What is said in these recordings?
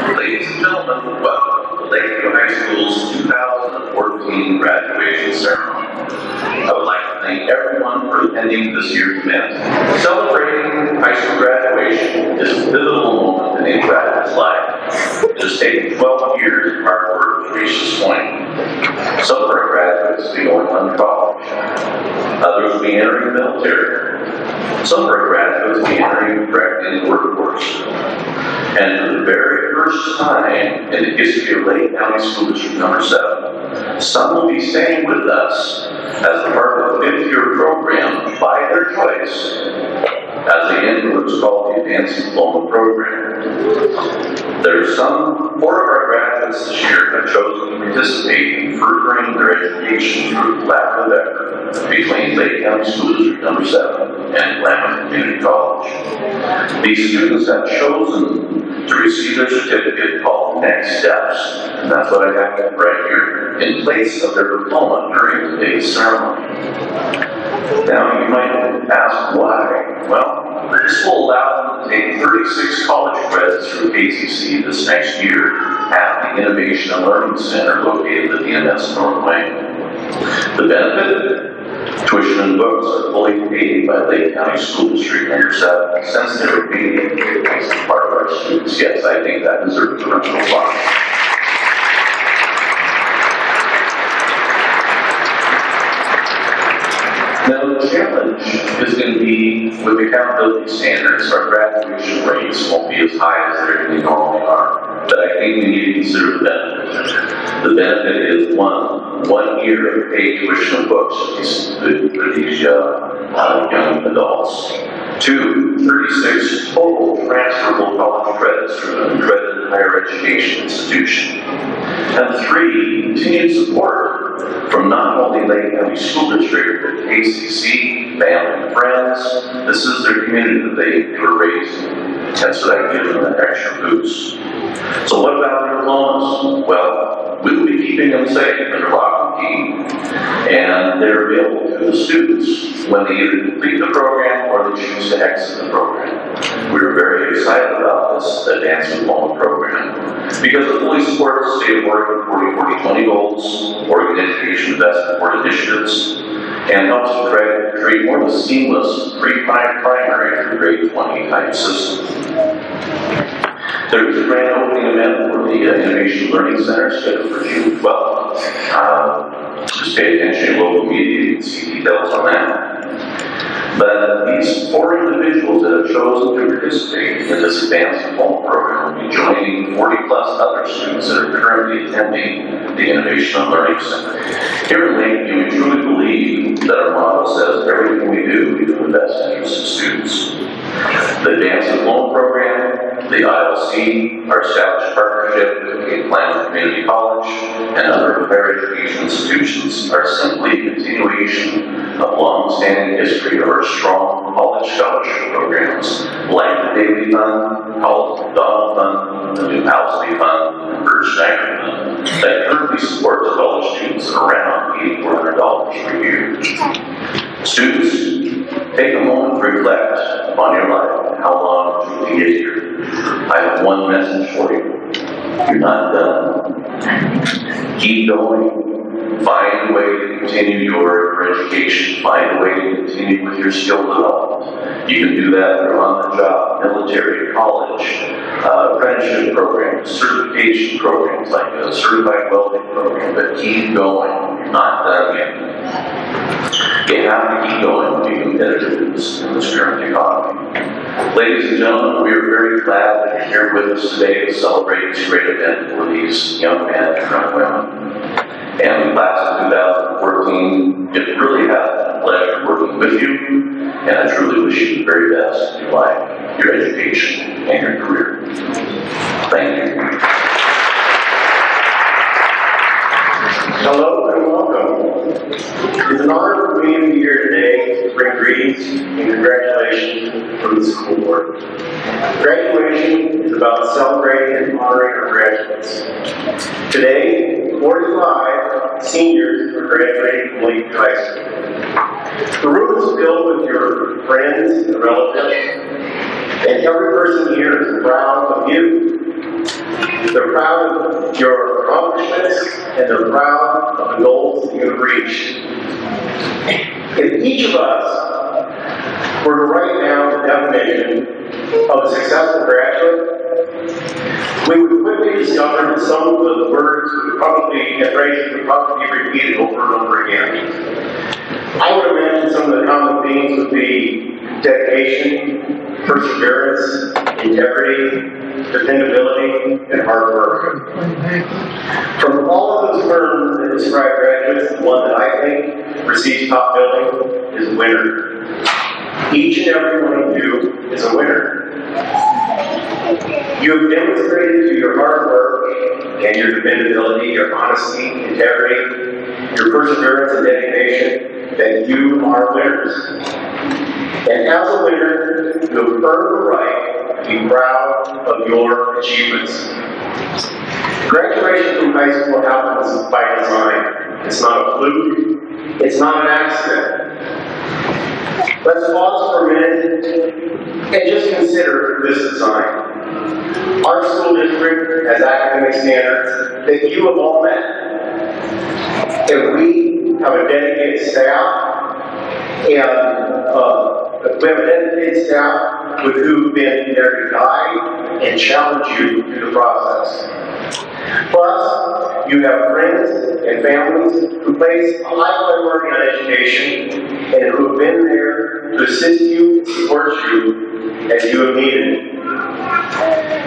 Ladies and gentlemen, welcome to Lakeview High School's 2014 graduation ceremony. I would like to thank everyone for attending this year's event. Celebrating high school graduation is a pivotal moment in a graduate's life. It has taken 12 years of hard work to reach this point. Some of our graduates will be going on to college. Others will be entering the military. Some of our graduates will be entering directly into the workforce. And for the very first time in the history of Lake County School District number 7, some will be staying with us as a part of a 5th-year program by their choice as they enter what's called the Advanced Diploma program. There are some 4 of our graduates this year have chosen to participate in furthering their education through collaborative effort between Lake County School District number 7 and Klamath Community College. These students have chosen to receive their certificate called Next Steps, and that's what I have right here, in place of their diploma during today's ceremony. Now you might ask why. Well, this will allow them to take 36 college credits from KCC this next year at the Innovation and Learning Center located at the MS North Wing. The benefit? Tuition and books are fully paid by Lake County School District number 7 since they were paid as part of our students. Yes, I think that deserves a round of applause. Now, the challenge is going to be with accountability standards. Our graduation rates won't be as high as they normally are, but I think we need to consider the benefit. The benefit is one year of paid tuition and books for these young adults. 2, 36 total transferable college credits from an accredited higher education institution. And 3, continued support from not only Lake County School District, but KCC, family and friends. This is their community that they were raised in, and so that gives them an extra boost. So what about their diplomas? Well, we will be keeping them safe under lock and key, and they're available to the students when they either complete the program or they choose to exit the program. We're very excited about this Advanced Diploma program because it fully supports the State of Oregon 40-40-20 goals, Oregon Education Investment Board initiatives, and helps to create more of a seamless pre-primary through grade 20 type system. There is a grand opening event for the Innovation Learning Center scheduled for June 12th. Just pay attention to local media, you can see details on that. But these 4 individuals that have chosen to participate in this Advanced Diploma program will be joining 40+ other students that are currently attending the Innovation and Learning Center. Here in Lakeview, we truly believe that our motto says everything we do in the best interest of students. The Advanced Diploma program, the ILC, our established partnership with Klamath Community College, and other higher education institutions are simply a continuation of long-standing history of our strong college scholarship programs, like the Daily Fund, College McDonald Fund, the New Housing Fund, and Birch Schneider Fund, that currently supports college students at around $8,400 per year. Students, take a moment to reflect on your life and how long it truly is here. I have one message for you. You're not done. Keep going. Find a way to continue your education. Find a way to continue with your skill development. You can do that through on-the-job, military, college, apprenticeship programs, certification programs like a certified welding program, but keep going. You're not done yet. You have to keep going to be competitive in this current economy. Ladies and gentlemen, we are very glad that you're here with us today to celebrate this great event for these young men and young women. And the class of 2014, it really has been a pleasure working with you, and I truly wish you the very best in your life, your education, and your career. Thank you. Hello and welcome. It's an honor for me to be here today to bring greetings and congratulations from the school board. Graduation is about celebrating and honoring our graduates. Today, 45 seniors are graduating from Lakeview High School. The room is filled with your friends and relatives, and every person here is proud of you. They're proud of your accomplishments, and they're proud of the goals that you have reached. If each of us were to write down the definition of a successful graduate, we would quickly discover that some of the words and phrases would probably be repeated over and over again. I would imagine some of the common themes would be dedication, perseverance, integrity, dependability, and hard work. From all of those terms that describe graduates, the one that I think receives top billing is winner. Each and every one of you is a winner. You have demonstrated through your hard work and your dependability, your honesty, integrity, your perseverance and dedication that you are winners. And as a winner, you have earned the right to be proud of your achievements. Graduation from high school happens by design. It's not a fluke. It's not an accident. Let's pause for a minute and just consider this design. Our school district has academic standards that you have all met. And we have a dedicated staff, with who've been there to guide and challenge you through the process. Plus, you have friends and families who place a high priority on education and who have been there to assist you and support you as you have needed.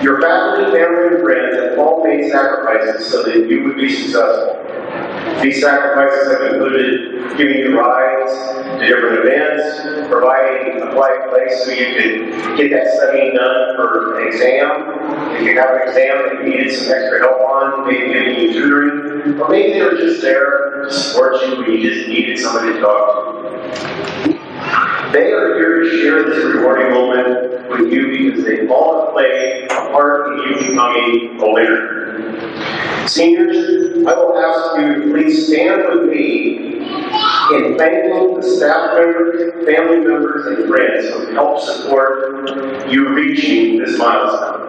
Your faculty, family, and friends have all made sacrifices so that you would be successful. These sacrifices have included giving you rides to different events, providing a quiet place so you could get that studying done for an exam. If you have an exam that you needed some extra help on, maybe giving you tutoring, or maybe they were just there to support you when you just needed somebody to talk to. They are here to share this rewarding moment with you because they all played a part in you becoming a winner. Seniors, I will ask you to please stand with me in thanking the staff members, family members, and friends who helped support you reaching this milestone.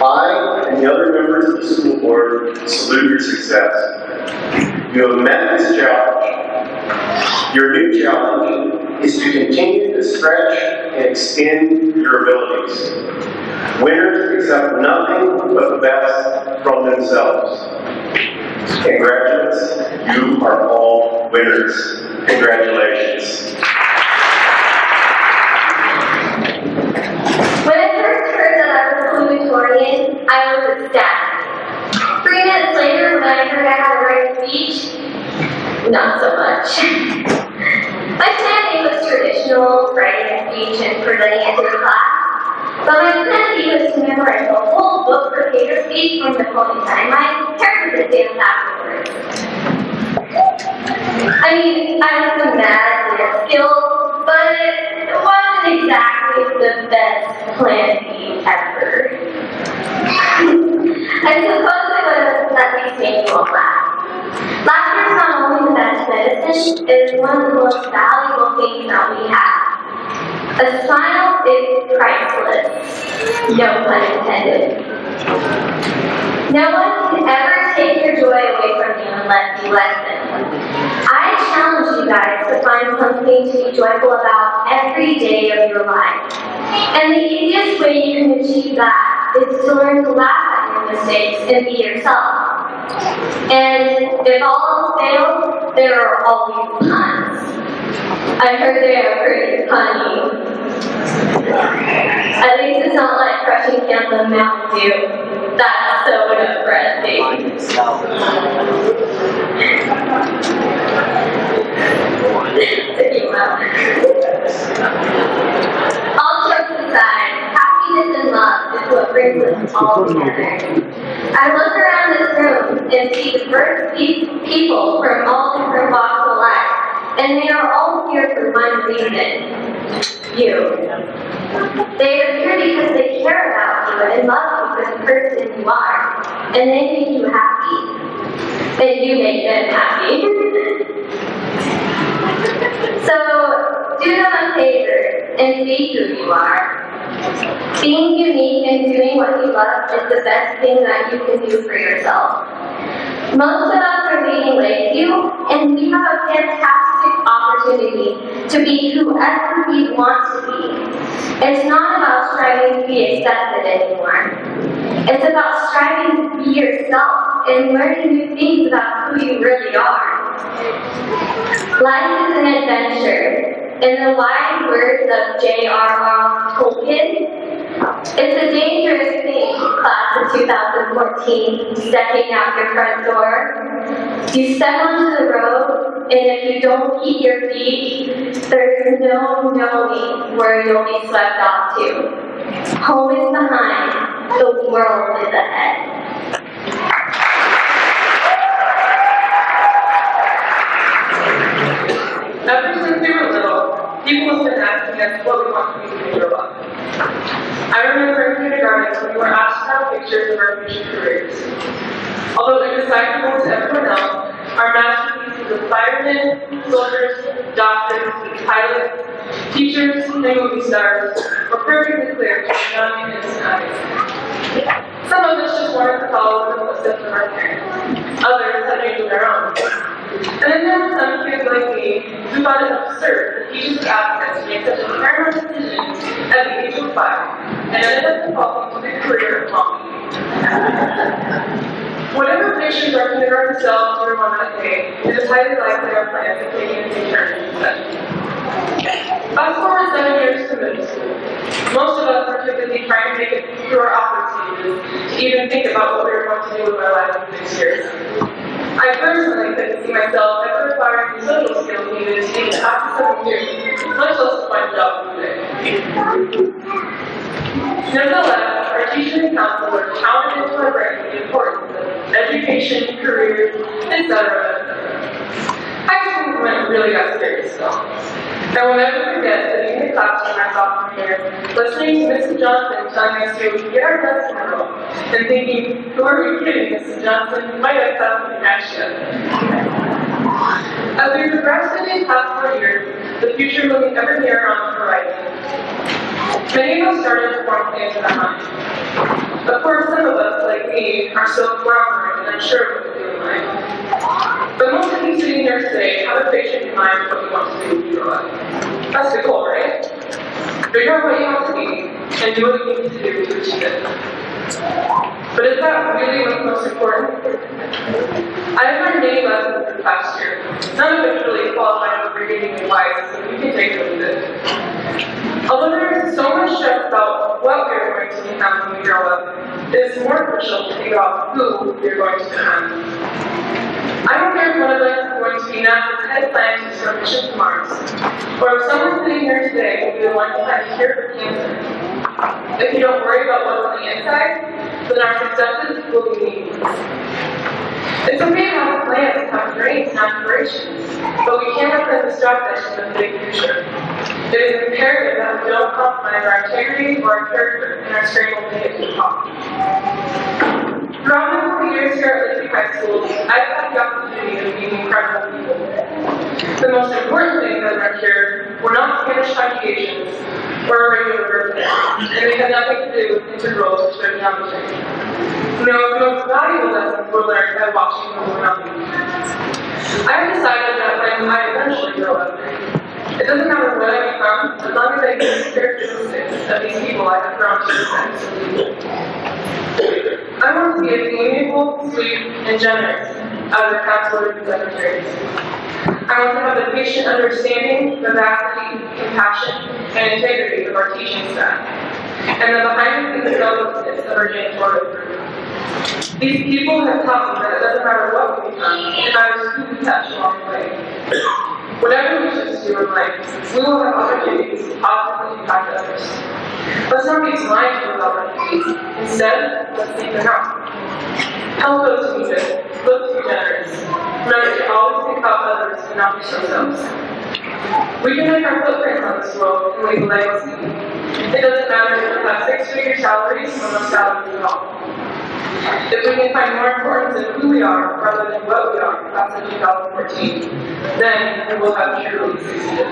I and the other members of the school board salute your success. You have met this challenge. Your new challenge is to continue to stretch and extend your abilities. Winners accept nothing but the best from themselves. And graduates, you are all winners. Congratulations. When I first heard that I was valedictorian, I was ecstatic. 3 minutes later, when I heard I had to write a speech, not so much. My plan A was traditional, writing a speech and presenting it to the class, but my plan B was to memorize a whole book for paper speech from the pony time. My parents would dance afterwards. I mean, I had some math and skills, but it wasn't exactly the best plan B ever. I suppose I would have at least made you all laugh. Laughter is not only the best medicine, it is one of the most valuable things that we have. A smile is priceless, no pun intended. No one can ever take your joy away from you unless you let them. I challenge you guys to find something to be joyful about every day of your life. And the easiest way you can achieve that is to learn to laugh at your mistakes and be yourself. And if all else fails, there are always puns. I heard they are pretty funny. At least it's not like crushing cans of Mountain Dew. That's so depressing. All jokes aside, happiness and love is what brings us all together. I look around this room and see diverse people from all different walks of life, and they are all here for one reason. You. They are here because they care about you and love you for the person you are, and they make you happy. And you make them happy. So, do them a favor and be who you are. Being unique and doing what you love is the best thing that you can do for yourself. Most of us are leaving Lakeview, and we have a fantastic opportunity to be whoever we want to be. It's not about striving to be accepted anymore. It's about striving to be yourself and learning new things about who you really are. Life is an adventure. In the wise words of J.R.R. Tolkien, it's a dangerous thing, class of 2014, stepping out your front door. You step onto the road, and if you don't keep your feet, there's no knowing where you'll be swept off to. Home is behind, the world is ahead. Ever since we were little, people have been asking us what we want to be when we grow up. I remember in kindergarten when we were asked to draw pictures of our future careers. Although indecipherable to everyone else, our masterpieces of firemen, soldiers, doctors, pilots, teachers, and movie stars were perfectly clear to our young and innocent eyes. Some of us just wanted to follow in the footsteps of our parents. Others had dreams of their own. And then there were some kids like me who thought it absurd that teachers would ask us to make such a paramount decision at the age of 5, and ended up defaulting to the career of mom. Whatever pictures our kindergarten selves drew on that day, it is highly likely our plans have taken a turn instead. Fast forward 7 years to middle school. Most of us are too busy trying to make it through our awkward stages to even think about what we were going to do with our lives in 6 years. I personally couldn't see myself ever acquiring the social skills needed to take it after 7 years, much less to find a job today. Nevertheless, our teachers and counselors pounded into our brains the importance of education, careers, etc. High school when it really got serious though. I will never forget sitting in the classroom my sophomore year, listening to Mrs. Johnson telling us to get our ducks in a row, and thinking, who are we kidding, Mrs. Johnson? My ducks haven't hatched yet. As we progressed in these past 4 years, the future looking ever nearer on the horizon. Many of us started to form plans in our minds. Of course, some of us, like me, are still floundering and unsure of what to do in life. But most of you sitting here today have a picture in mind of what you want to do when you grow up. That's the goal, right? Figure out what you want to be, and do what you need to do to achieve it. But is that really what's most important? I have learned many lessons this past year, none of which really qualify for giving advice, so you can take it with it. Although there is so much stress about what we are going to become when we grow up, it is more crucial to figure out who we are going to become. I don't care if one of us is going to be NASA's head scientist for a mission to Mars, or if someone sitting here today will be the one to find a cure for cancer. If you don't worry about what's on the inside, then our successes will be meaningless. It's okay to have plans, have dreams, and aspirations, but we can't let them distract us from the big picture. It is imperative that we don't compromise our integrity or our character in our scramble to get to the top. Throughout my 4 years here at Lakeview High School, I've had the opportunity of meeting incredible people. The The most important things that are here were not Spanish conjugations or a regular verb, and they had nothing to do with integrals or trigonometry. No, the most valuable lessons were learned by watching the movie. I have decided that when I eventually grow up, it doesn't matter what I become, as long as I get the characteristics of these people I have grown to respect. I want to be as amiable, sweet, and generous as the counselors and secretaries. I want to have the patient understanding, vivacity, compassion, and integrity of our teaching staff, and the behind-the-scenes selflessness of our janitorial group. These people have taught me that it doesn't matter what we become, it matters who we touch along the way. Whatever we choose to do in life, we will have opportunities to positively impact others. Let's not be blind to those opportunities. Instead, let's seek them out. Help those who need it. Look to be generous. Remember to always think about others and not just ourselves. We can make our footprint on this world and leave a legacy. It doesn't matter if we have six-figure salaries or no salaries at all. If we can find more importance in who we are rather than what we are after 2014, then we will have truly succeeded.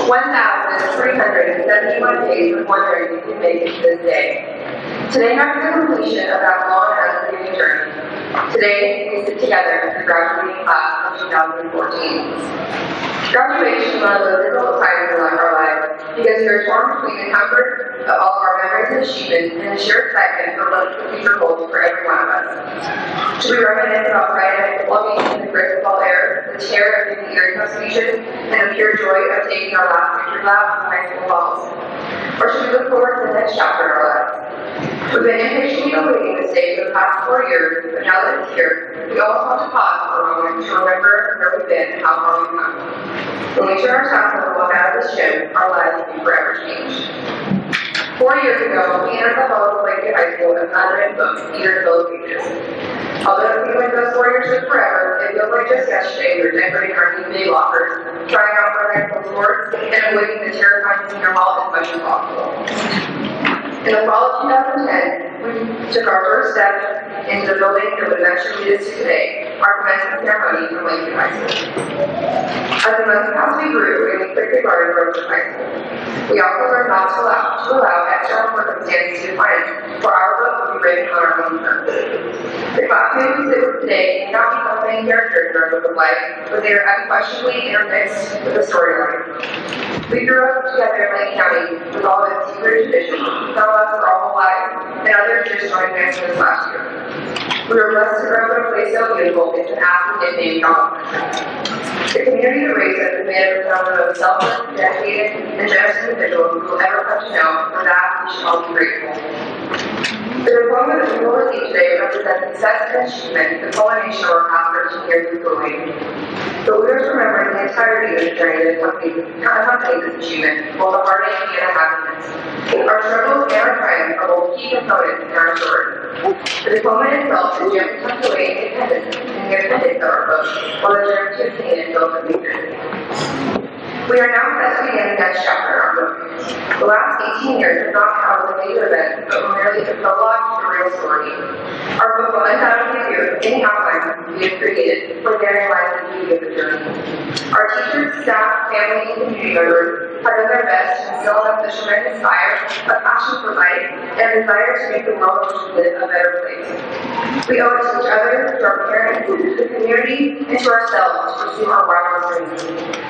1,371 days of wondering if we can make it to this day. Today marks the completion of that long and unforgiving journey. Today, we sit together as the graduating class of 2014. Graduation is one of those difficult times in our lives because we are torn between the comfort of all of our memories and achievements and the sheer excitement for what the future holds for every one of us. Should we reminisce about Friday night football games in the great football air, the terror of giving ear speeches, and the pure joy of taking our last picture lap in high school halls? Or should we look forward to the next chapter in our lives? We've been impatiently awaiting this day for the past 4 years, but now that it's here, we almost want to pause for a moment to remember where we've been and how far we've come. When we turn our tassel and walk out of this gym, our lives will be forever changed. 4 years ago, we entered the halls of Lakeview High School as unread books, eager to fill the pages. Although it seems like those 4 years took forever, it feels like just yesterday we were decorating our new big lockers, trying out for high school sports, and avoiding the terrifying senior hall as much as possible. In the fall of 2010, we took our first step into the building that would eventually lead us to today, our commencement ceremony from Lakeview High School. As the months passed, we grew, and we quickly learned growth in high school. We also learned not to allow external circumstances to define us, for our book would be written on our own terms. The classmates we sit with today may not be some main characters in our book of life, but they are unquestionably intermixed with the storyline. We grew up together in Lake County with all of its secret traditions. Some of us were all alive, and others just joined us this last year. We were blessed to grow up in a place so beautiful, it's an aptly nicknamed God. The community that raised us is made up of some of the most selfless, dedicated, and generous individuals we will ever come to know. For that, we should all be grateful. The diploma that we will receive today represents success and achievement, the culmination of our past 13 years of schooling. But we are remembering the entirety of the journey that accompanied this achievement, both the heartache and the happiness. Our struggles and our triumphs are both key components in our story. The diploma itself is gently tucked away in the appendix of our book, while the journey to obtain it fills the future. We are now set to begin the next chapter in our book. The last 18 years have not housed a major event, but were merely the prologue to the real story. Our book will undoubtedly appear with any outlines we have created, for therein lies the beauty of the journey. Our teachers, staff, family, and community members have done their best to instill in us a tremendous fire, a passion for life, and a desire to make the world we live a better place. We owe it to each other, to our parents, to the community, and to ourselves to pursue our wildest dreams.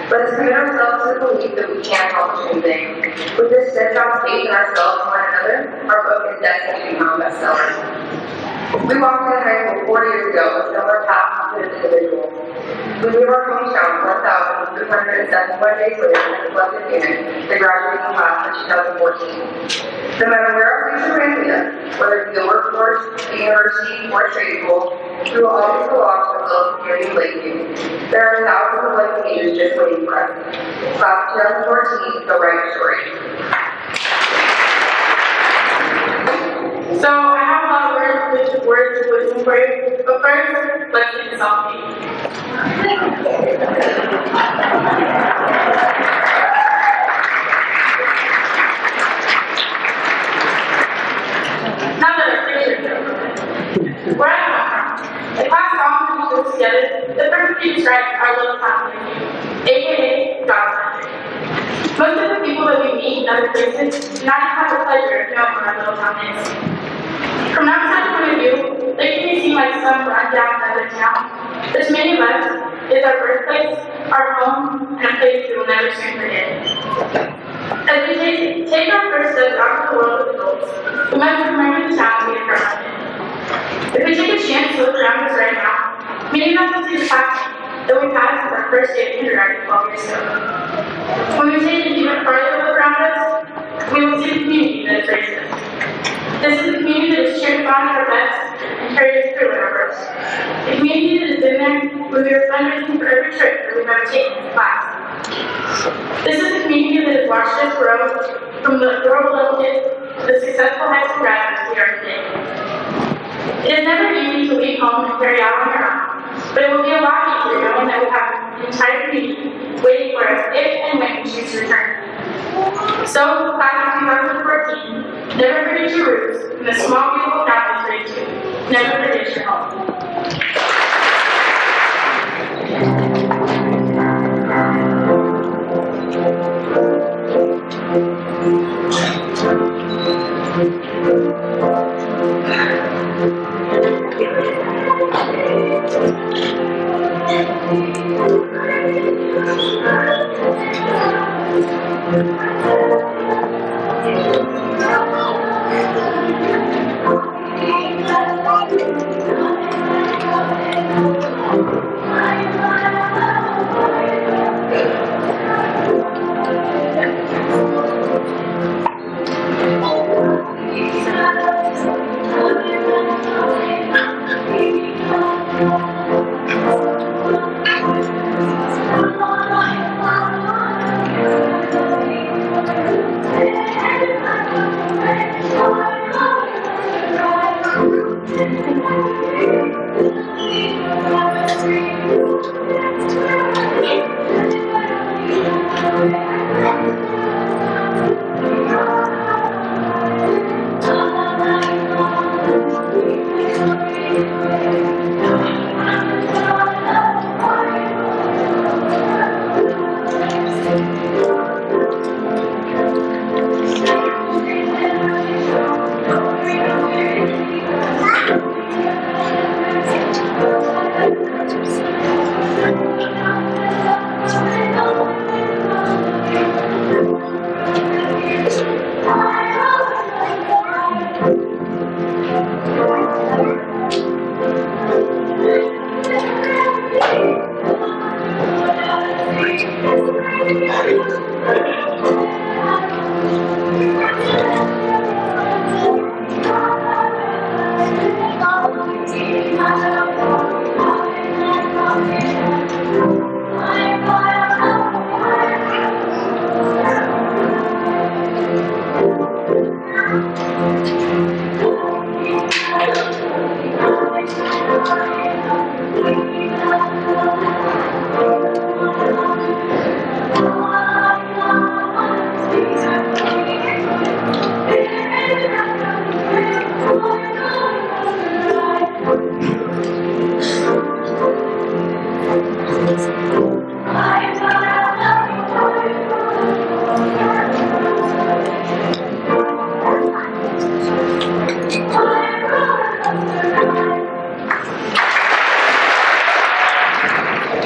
Let us commit ourselves to the belief that we can accomplish anything. With this steadfast faith in ourselves and one another, our book is destined to become a bestseller. We walked into high school 4 years ago with similar paths to this individual. We leave our hometown 1,371 days later as a collective unit, the graduating class of 2014. No matter where our future may lead us, whether it be the workforce, the university, or a trade school, we will always belong to the little community of Lakeview. There are thousands of Lakeview ages just waiting for us. Class 2014 is the right story. So I have a lot of words to listen for you, but first, let's get this off me. Now that I've pictured you, where I come from, the class often teaches together the describe our little town Lakeview, aka God. Most of the people that we meet in other places do not have the pleasure of knowing what our little town is. From an outside point of view, Lakeview may seem like some run-down another town, but to many of us, it is our birthplace, our home, and a place we will never soon forget. As we take our first steps out into the world of adults, we must remember the town we are from. If we take a chance to look around us right now, many of us will see the classroom that we passed since our first day of kindergarten 12 years ago. When we take an even farther look around us, we will see the community that has raised us. This is the community that has cheered us on at our best and carried us through at our worst. The community that has been there when we were fundraising for every trip that we've ever taken as a class. This is the community that has watched us grow from the adorable little kids to the successful high school graduates we are today. It is never easy to leave home and carry out on your own, but it will be a lot easier knowing that we have an entire community waiting for us if and when we choose to return. So, class of 2014, never forget your roots and the small, beautiful town that's raised you. Never forget your home.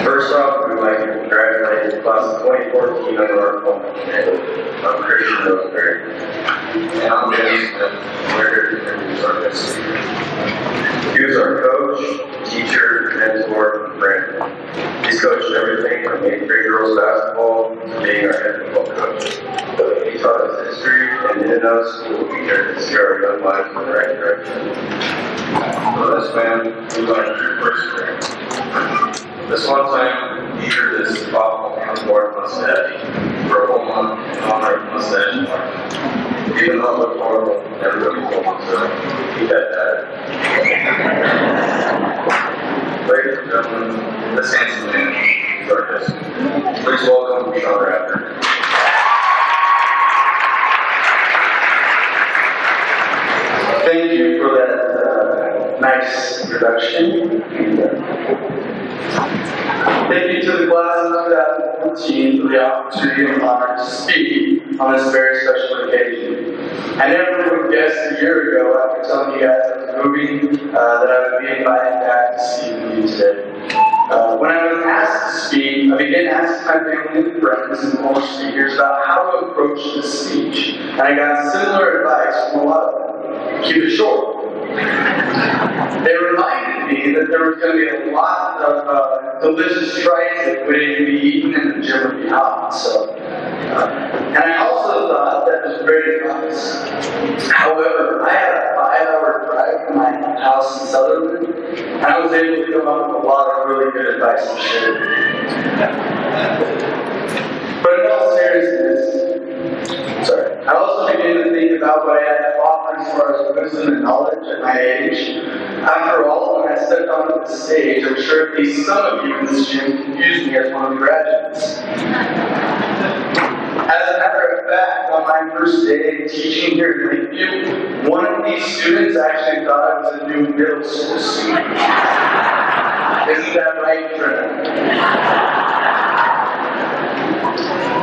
First off, we'd like to congratulate the class of 2014 on our home. I'm Christian Roseberry. And I'm James Smith. We're here to introduce our guest speaker. He was our coach, teacher, mentor, and friend. He's coached everything from 8th grade girls basketball to being our head football coach. He taught us history and in and out of school we cared to steer our young minds in the right direction. So this man was our true first grade. This one time, he heard this awful board mustache for a whole month in honor of mustache party. Even though it looked horrible, everybody told him to keep that at it. Ladies and gentlemen, this handsome man is our guest. Please welcome Sean Raptor. Thank you for that nice introduction. Thank you to the class of 2014 for the opportunity and honor to speak on this very special occasion. I never would have guessed a year ago, after telling you guys I was moving, that I would be invited back to speak with you today. When I was asked to speak, I began asking my family and friends and former speakers about how to approach this speech, and I got similar advice from a lot of them. Keep it short. They reminded me that there was going to be a lot of delicious trites that would even be eaten and the gym would be hot. And I also thought that was great advice. However, I had a 5-hour drive from my house in Sutherland, and I was able to come up with a lot of really good advice to share. But in all seriousness, I also began to think about what I had to offer as far as wisdom and knowledge at my age. After all, when I stepped onto the stage, I'm sure at least some of you in this gym confused me as one of the graduates. As a matter of fact, on my first day teaching here in Lakeview, one of these students actually thought I was a new middle school student. Isn't that right, Trent?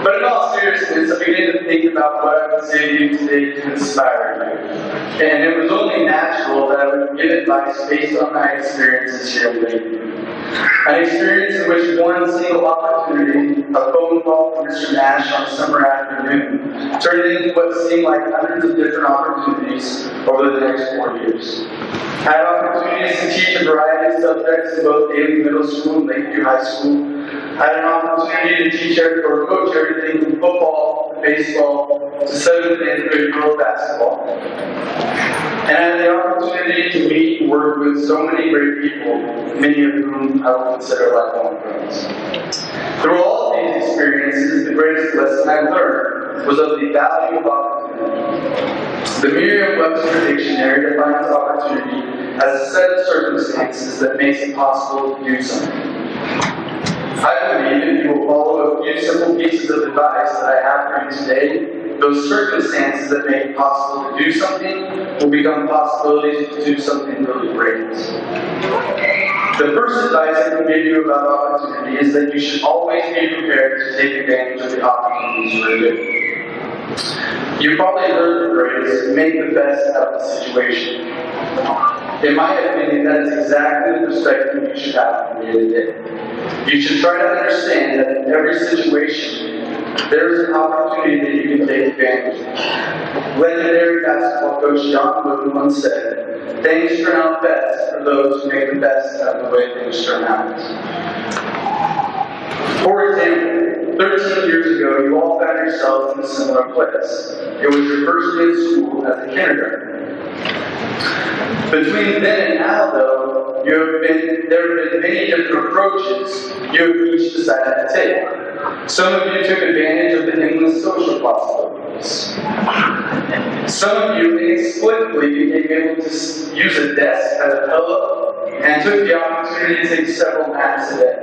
But in all seriousness, I began to think about what I would say to you today to inspire you. And it was only natural that I would give advice based on my experiences here in Lakeview. An experience in which one single opportunity, a phone call from Mr. Nash on a summer afternoon, turned into what seemed like hundreds of different opportunities over the next 4 years. I had opportunities to teach a variety of subjects in both Daly Middle School and Lakeview High School. I had an opportunity to teach or coach everything from football to baseball to 7th and 8th grade girls basketball. And I had the opportunity to meet and work with so many great people, many of whom I would consider lifelong friends. Through all of these experiences, the greatest lesson I learned was of the value of opportunity. The Merriam-Webster Dictionary defines opportunity as a set of circumstances that makes it possible to do something. I believe if you will follow a few simple pieces of advice that I have for you today, those circumstances that make it possible to do something will become possibilities to do something really great. The first advice I can give you about opportunity is that you should always be prepared to take advantage of the opportunities you are given. You probably heard the phrase, make the best out of the situation. In my opinion, that is exactly the perspective you should have from day to day. You should try to understand that in every situation, there is an opportunity that you can take advantage of. Legendary basketball coach John Wooden once said, "Things turn out best for those who make the best out of the way things turn out." For example, 13 years ago, you all found yourselves in a similar place. It was your first day of school as a kindergartner. Between then and now, though, there have been many different approaches you have each decided to take. Some of you took advantage of the endless social possibilities. Some of you inexplicably became able to use a desk as a pillow and took the opportunity to take several naps a day.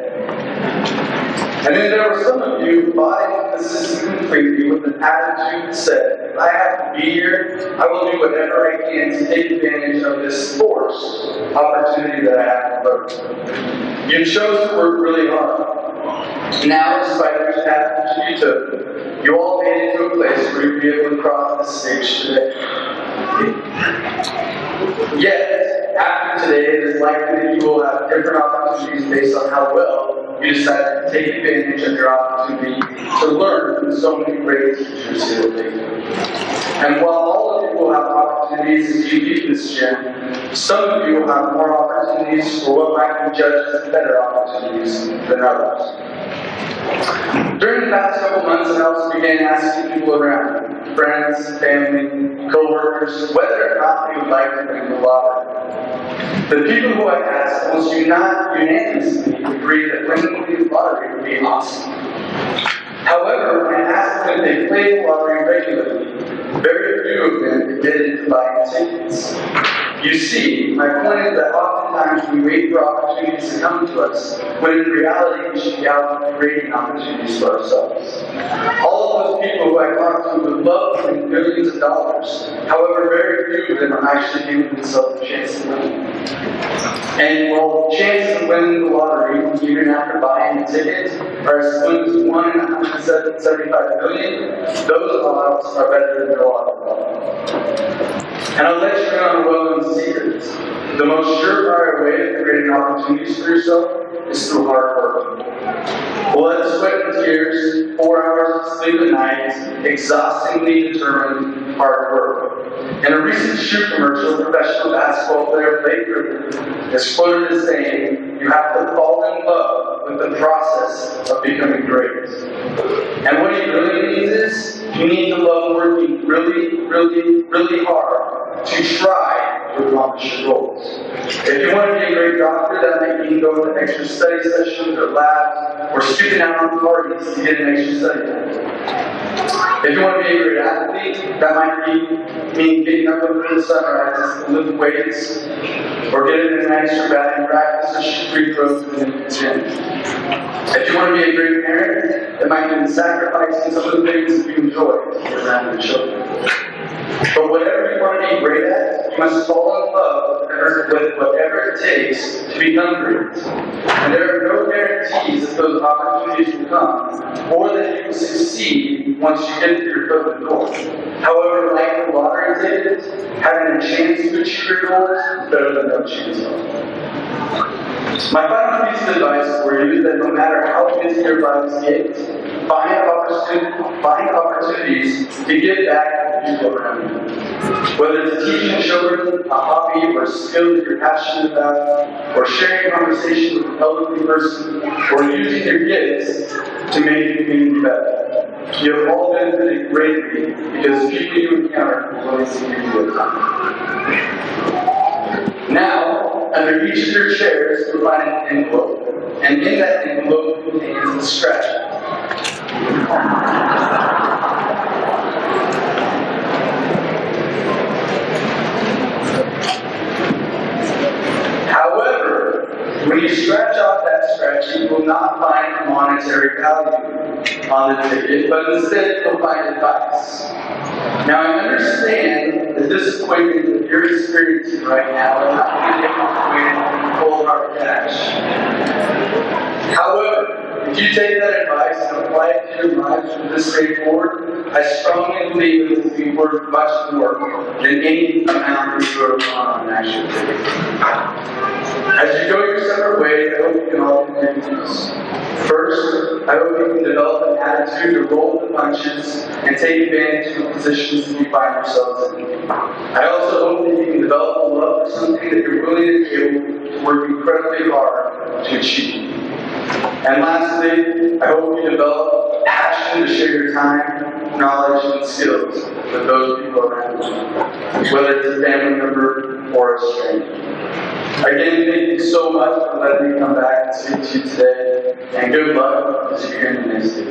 And then there were some of you who bought into the system completely with an attitude that said, if I have to be here, I will do whatever I can to take advantage of this forced opportunity that I have to learn. You chose to work really hard. Now, despite which attitude you took, you all made it to a place where you'll be able to cross the stage today. Yet, after today, it is likely that you will have different opportunities based on how well you decide to take advantage of your opportunity to learn from so many great teachers here at Lakeview. And while all of you will have opportunities as you leave this gym, some of you will have more opportunities for what might be judged as better opportunities than others. During the past couple months, I also began asking people around, friends, family, co-workers, whether or not they would like to win the lottery. The people who I asked almost unanimously agreed that winning the lottery would be awesome. However, when I asked them if they played the lottery regularly, very few of them admitted to buying tickets. You see, my point is that oftentimes we wait for opportunities to come to us, when in reality we should be out creating opportunities for ourselves. All of those people who I talked to would love to win billions of dollars. However, very few of them are actually giving themselves a chance to win. And while chances of to winning the lottery even after buying a ticket are as slim as 1 in 175 million, those odds are better than a lot of odds. And I'll let you in on a well-known secret. The most surefire way of creating opportunities for yourself is through hard work. Blood, sweat, and tears, 4 hours of sleep a night, exhaustingly determined hard work. In a recent shoe commercial, professional basketball player Lakeview is quoted as saying, "You have to fall in love with the process of becoming great." And what he really means is, you need to love working really, really, really hard to try to accomplish your goals. If you want to be a great doctor, that might mean going to extra study sessions or labs, or skipping out on parties to get an extra study time. If you want to be a great athlete, that might mean getting up before the sunrise to lift weights, or getting an extra batting practice or shoot free throws in the gym. If you want to be a great parent, it might mean sacrificing some of the things that you enjoy around your children. But whatever you want to be great at, you must fall in love with whatever it takes to become great. And there are no guarantees that those opportunities will come, or that you will succeed once you get your foot in the door. However, like the lottery ticket, having a chance to achieve your goals is better than no chance at all. My final piece of advice for you is that no matter how busy your lives get, find opportunities to give back to people around you. Whether it's teaching children a hobby or a skill that you're passionate about, or sharing conversation with an elderly person, or using your gifts to make your community better. You have all benefited greatly because people you encounter will always give you a time. Now, under each of your chairs, you'll find an envelope, and in that envelope contains a scratch. However, when you scratch off that scratch, you will not find a monetary value on the ticket, but instead you'll find advice. Now, I understand the disappointment that you're experiencing right now and not being able to win full hard cash. However, if you take that advice and apply it to your lives from this day forward, I strongly believe it will be worth much more than any amount that you are on an actual ticket. As you go your separate ways, I hope you can all do things. First, I hope you can develop an attitude to roll the punches and take advantage of the positions that you find yourselves in. I also hope that you can develop a love for something that you're willing to be able to work incredibly hard to achieve. And lastly, I hope you develop a passion to share your time, knowledge, and skills with those people around you, whether it's a family member or a stranger. Again, thank you so much for letting me come back and speak to you today, and good luck as you're in the next day.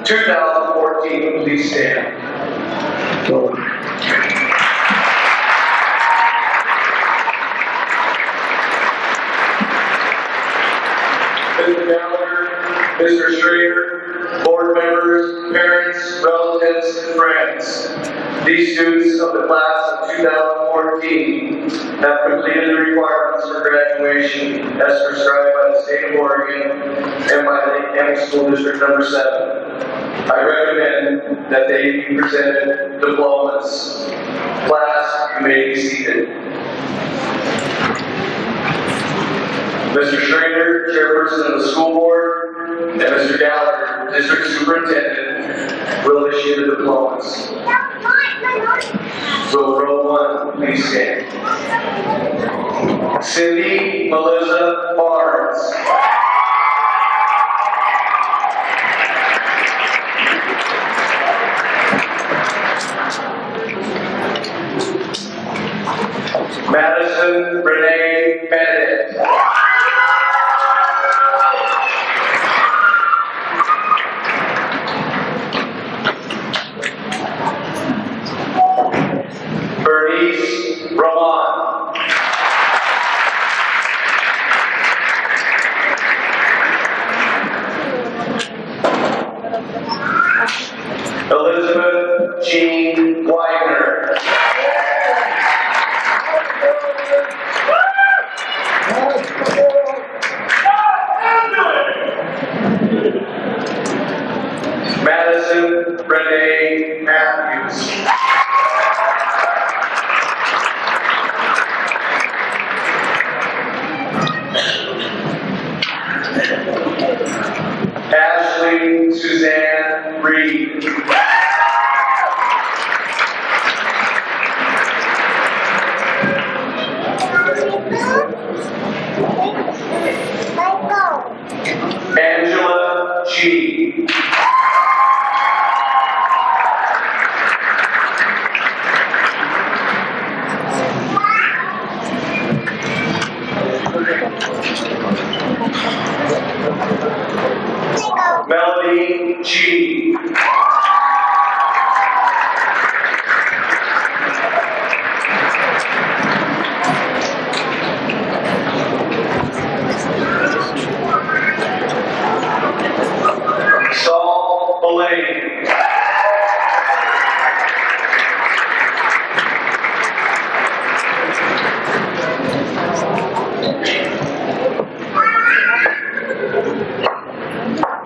2014. Please stand. Mr. Gallagher, Mr. Schrader, board members, parents, relatives, and friends. These students of the class of 2014 have completed the requirements for graduation as prescribed by the state of Oregon and by Lakeview School District number 7. I recommend that they be presented diplomas. Class, you may be seated. Mr. Schrader, chairperson of the school board, and Mr. Gallagher, district superintendent, will issue the diplomas. Will row 1 please stand? Cindy Melissa Barnes. Madison Renee Bennett. Bernice Roman. Elizabeth Jean Widener. Madison Renee Matthews. Ashley Suzanne Reed. Angela G. Melody G. Saul Belay.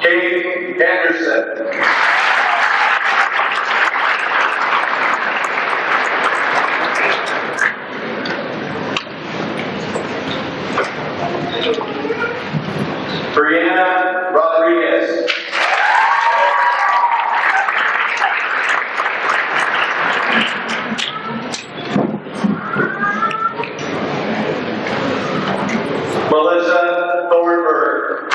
Kate Anderson. Brianna Rodriguez. Melissa Thornburg.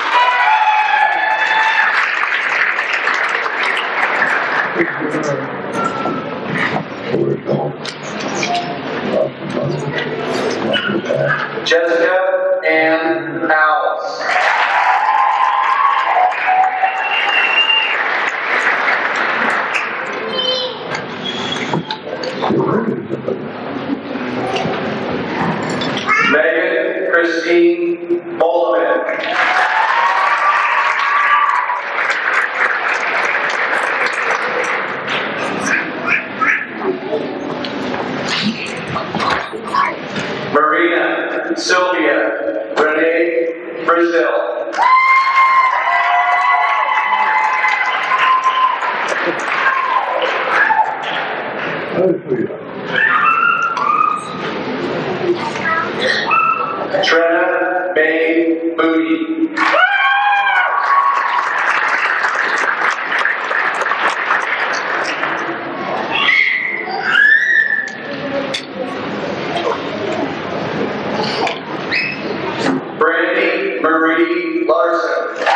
Jessica Ann Howells. Megan Christine Bolman. Marina Sylvia Renee Brazil. Trina May Moody. Brandy Marie Larson.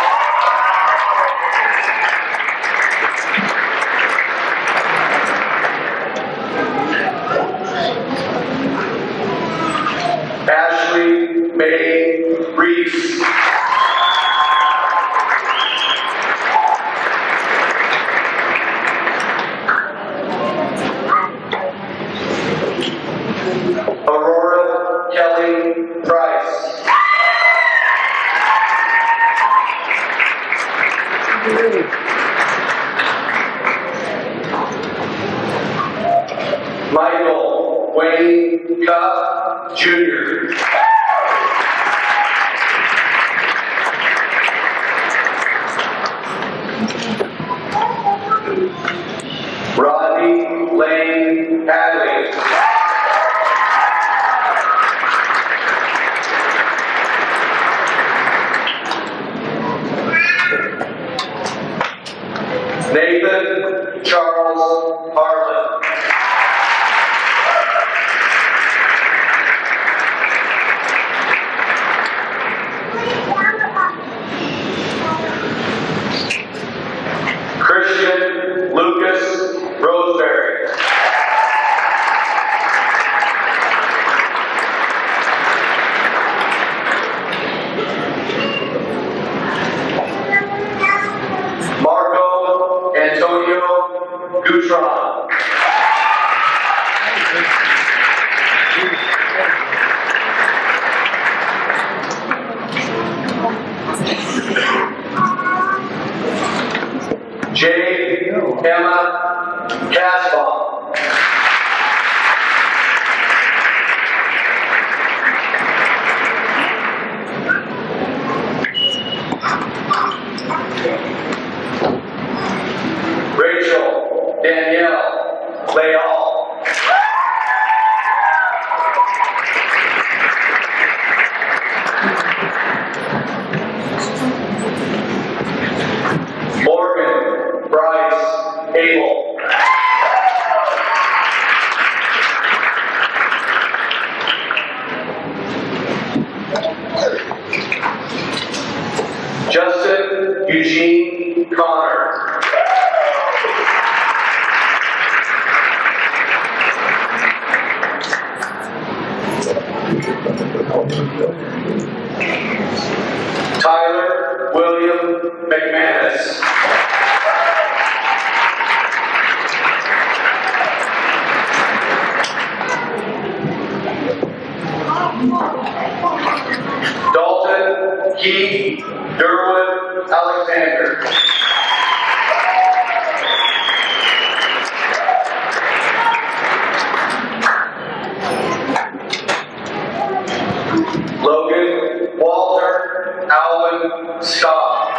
Ashley May Reese. Michael Wayne Cup, Jr. Rodney Lane Hadley. Nathan Charles Harlan. Christian Lucas Roseberry. Marco Antonio Gutron. Jade Emma Casbah. Rachel Danielle Leal. Morgan Bryce Abel. Justin Eugene Connor. Tyler William McManus. Dalton Keith Durwood Alexander. Logan Walter Alvin Scott.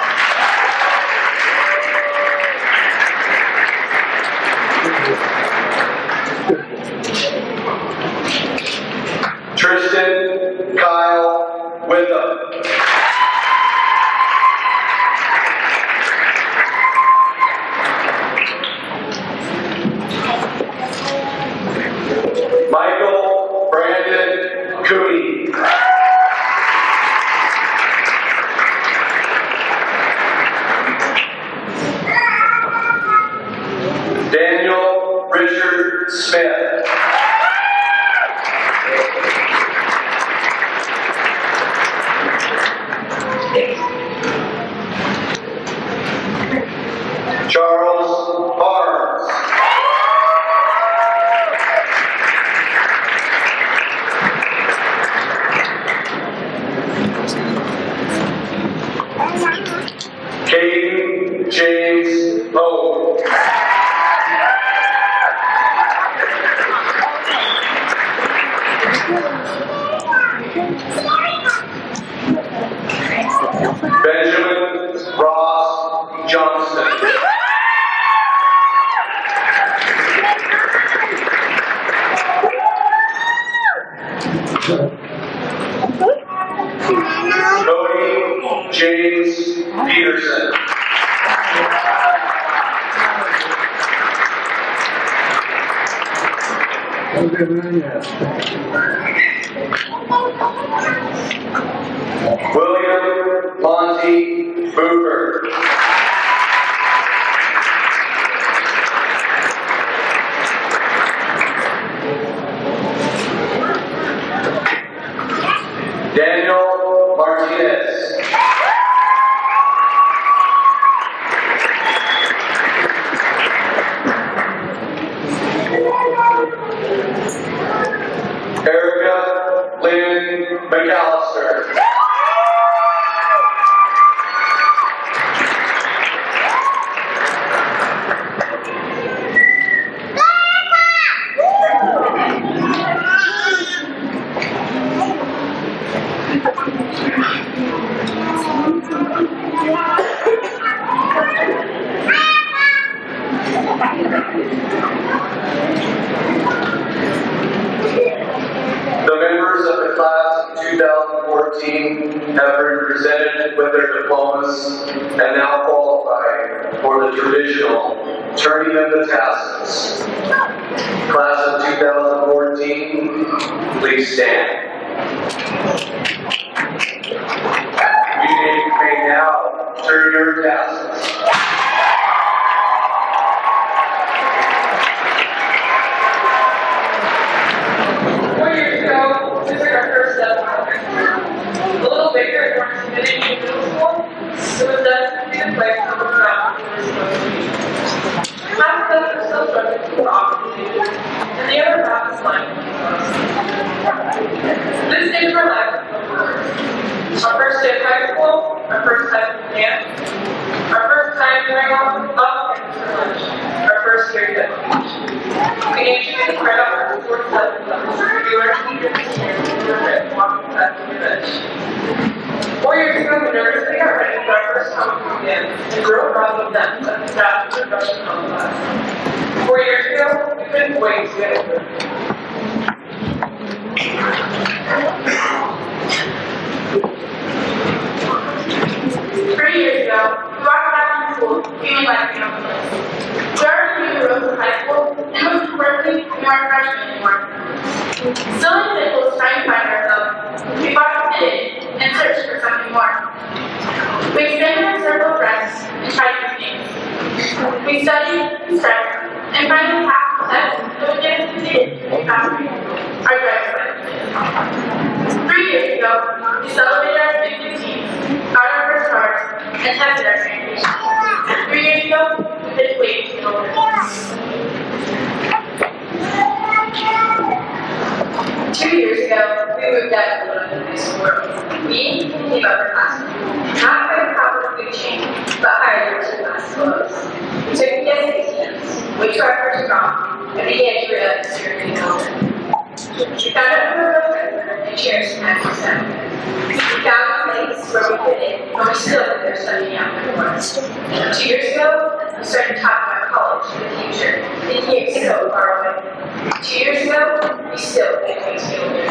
Tristan Kyle Witham. Michael Brandon Cooney. Daniel Richard Smith. Charles Barnes. Caden James Lowe. Benjamin Ross Johnston. Cody James Peterson. William Monty Booker. Daniel Martinez. Erica Lynn McAllister. have been presented with their diplomas and now qualify for the traditional turning of the tassels. Class of 2014, please stand. You may now turn your tassels. 4 years ago, we took our first step in elementary school. A little bigger and more intimidating in middle school, it was destined to be the place where we were out and we were supposed to be. Half of us are still struggling with opportunities, and the other half is life. This stage of our life is the first. Our first day of high school, our first time in dance, our first time going up campus for lunch, our first year at graduation. We anxiously spread out our sports lessons to do our senior year and walking past the bench. 4 years ago, we nervously got ready for our first homecoming dance and grew proud of them as the staff of the freshman home class. 4 years ago, we couldn't wait to get over it. Three years ago, we walked back from school feeling like we don't live. We already knew the roads of high school, and most importantly, we weren't freshmen anymore. Still individuals trying to find ourselves, we got committed and searched for something more. We expanded our circle of friends and tried new things. We studied and strived, and finally passed the test that would get us completed in our driver's license. 3 years ago, we celebrated our big 15s, got our first cars, and tested our transportation. 3 years ago, we couldn't wait to get over this. 2 years ago, we moved out to live in the school world. We came up for classes. Not quite the top of the food chain, but higher than class clothes. We took SATs, went to our first prom, and began to realize the security element. We found out who our girlfriends were and cherished time with them. We found a place where we fit in, but we still were there studying out for us. 2 years ago, we started talking about college in the future, thinking it was so far away. 2 years ago, we still can't wait to get older.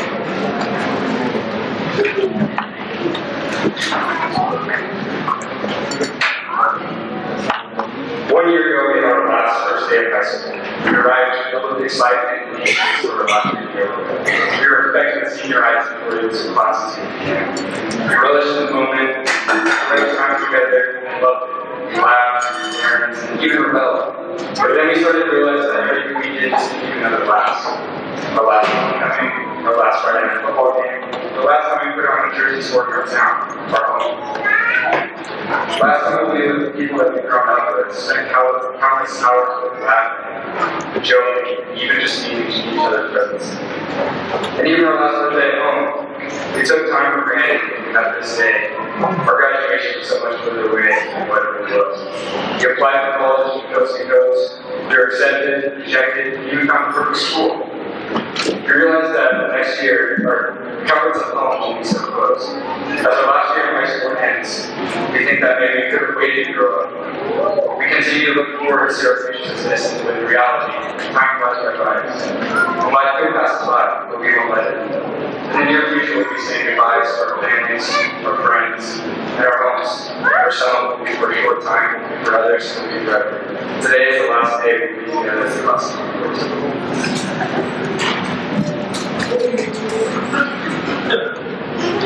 1 year ago, we had our last first day of high school. We arrived filled with excitement and anxious for about to be over. We were expecting the senior high school classes to begin. We relished the moment, spent time together, and loved it. We laughed, learned, and even rebelled. But then we started to realize that every weekend just became another class. Our last homecoming, our last Friday night football game, the last time we put on a jersey sport in our town, our home. Last time we lived with the people that we've grown up with, spent countless hours with laughing, joking, even just needing each other's presence. And even our last birthday at home, we took time for granted that this day. Our graduation was so much further away than what it really was. We applied for colleges from coast to coast, we were accepted, rejected, and even found the perfect school. We realized that next year, our comforts of home will be so close. As our last year in high school ends, we think that maybe we could have waited to grow up. We continue to look forward to our future success, but in reality, time flies by fast. And life could pass us by, but we won't let it. In the near future, we'll be saying goodbyes to our families, our friends, and our homes. For some, will be for a short time, and for others, it will be forever. Today is the last day we'll be together as the last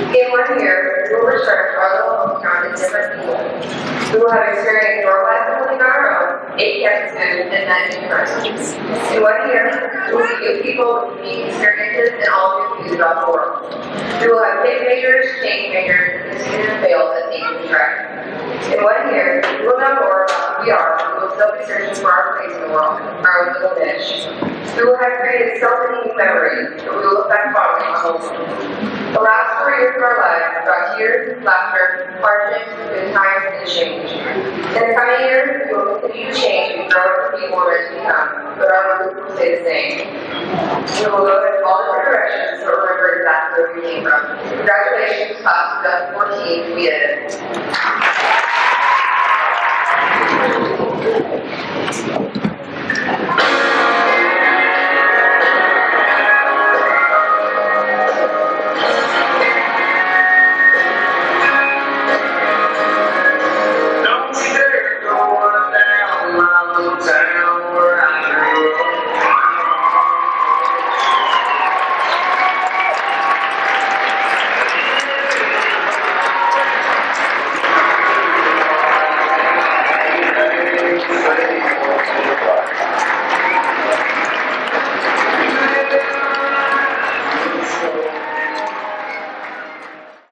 In 1 year, we will return to our little hometown as different people. We will have experienced more life than living on our own, 8 campuses, and 9 universities. In 1 year, we will be new people with unique experiences and all new views about the world. We will have big majors, change majors, and succeeded and failed at the track. In 1 year, we will know more about who we are, and we will still be searching for our place in the world, our own little niche. We will have created so many new memories that we will look back fondly on hopefully. The last 4 years of our lives brought tears, laughter, hardships, good times, and change. In the coming years, we will continue to change and grow into the people we're meant to become, but our roots will stay the same. We will go in all different directions, but remember exactly where we came from. Congratulations, class of 2014, we did it.